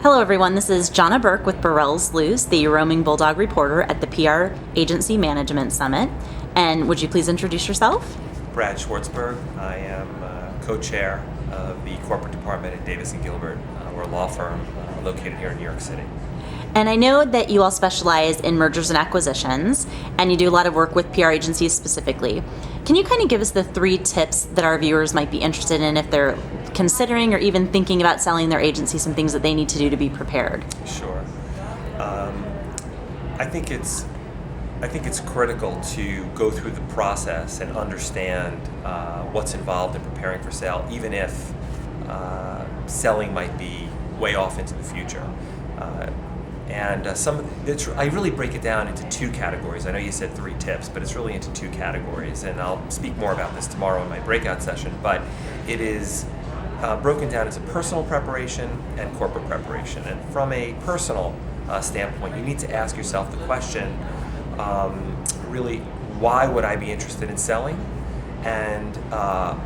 Hello, everyone. This is Jonna Burke with Burrell's Luce, the roaming Bulldog reporter at the PR Agency Management Summit. And would you please introduce yourself? Brad Schwartzberg. I am co-chair of the corporate department at Davis Gilbert. We're a law firm located here in New York City. And I know that you all specialize in mergers and acquisitions, and you do a lot of work with PR agencies specifically. Can you kind of give us the 3 tips that our viewers might be interested in if they're considering or even thinking about selling their agency, some things that they need to do to be prepared? Sure. I think it's critical to go through the process and understand what's involved in preparing for sale, even if selling might be way off into the future. I really break it down into 2 categories. I know you said 3 tips, but it's really into 2 categories, and I'll speak more about this tomorrow in my breakout session. But it is broken down into personal preparation and corporate preparation. And from a personal standpoint, you need to ask yourself the question, really, why would I be interested in selling? And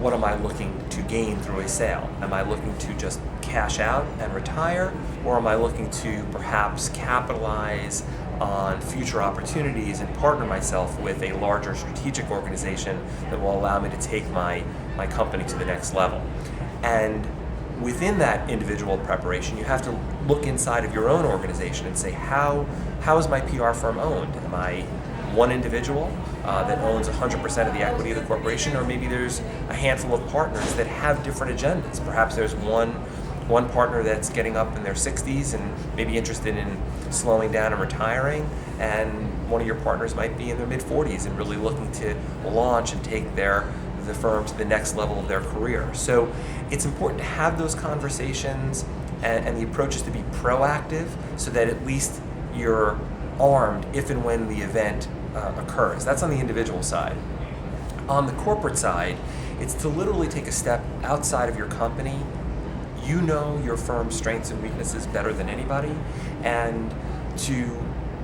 what am I looking to gain through a sale? Am I looking to just cash out and retire, or am I looking to perhaps capitalize on future opportunities and partner myself with a larger strategic organization that will allow me to take my company to the next level? And within that individual preparation, you have to look inside of your own organization and say, how is my PR firm owned? Am I one individual that owns 100% of the equity of the corporation, or maybe there's a handful of partners that have different agendas? Perhaps there's one partner that's getting up in their 60s and maybe interested in slowing down and retiring, and one of your partners might be in their mid-40s and really looking to launch and take the firm to the next level of their career. So it's important to have those conversations, and the approach is to be proactive so that at least you're armed if and when the event occurs. That's on the individual side. On the corporate side, it's to literally take a step outside of your company. You know your firm's strengths and weaknesses better than anybody, and to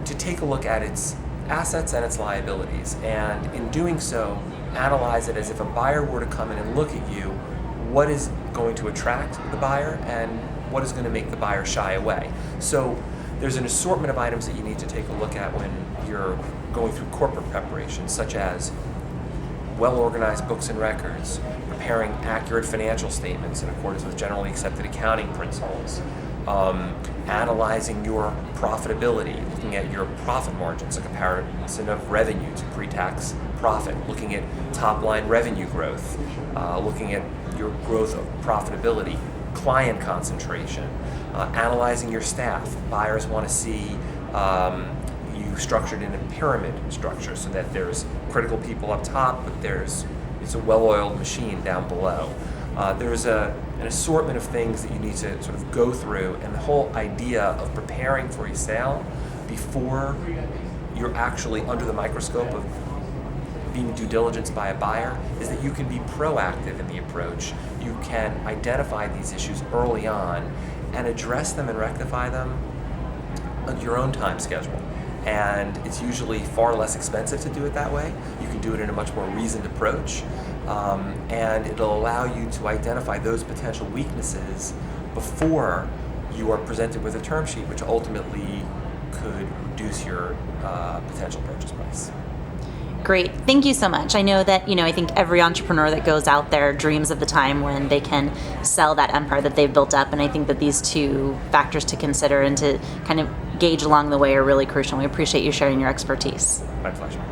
take a look at its assets and its liabilities, and in doing so, analyze it as if a buyer were to come in and look at you. What is going to attract the buyer, and what is going to make the buyer shy away? So there's an assortment of items that you need to take a look at when you're going through corporate preparation, such as well-organized books and records, preparing accurate financial statements in accordance with generally accepted accounting principles, analyzing your profitability, looking at your profit margins, a comparison of revenue to pre-tax profit, looking at top-line revenue growth, looking at your growth of profitability, client concentration, analyzing your staff. Buyers want to see you structured in a pyramid structure so that there's critical people up top, but it's a well-oiled machine down below. There's an assortment of things that you need to sort of go through, and the whole idea of preparing for a sale before you're actually under the microscope of being due diligence by a buyer is that you can be proactive in the approach. You can identify these issues early on and address them and rectify them on your own time schedule. And it's usually far less expensive to do it that way. You can do it in a much more reasoned approach, and it'll allow you to identify those potential weaknesses before you are presented with a term sheet, which ultimately could reduce your potential purchase price. Great. Thank you so much. I know that, I think every entrepreneur that goes out there dreams of the time when they can sell that empire that they've built up. And I think that these 2 factors to consider and to kind of gauge along the way are really crucial. We appreciate you sharing your expertise. My pleasure.